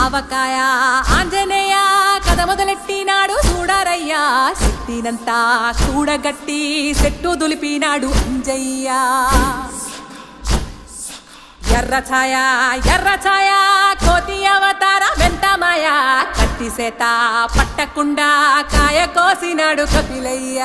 ఆవకాయ ఆంజనేయ కథ మొదలెట్టినాడు చూడారయ్యా శక్తినంతా చూడగట్టి చెట్టు దులిపినాడు అంజయ్య ఎర్ర ఛాయ కోతి అవతార వెంటమాయ కత్తి సేత పట్టకుండా కాయ కోసినాడు కపిలయ్య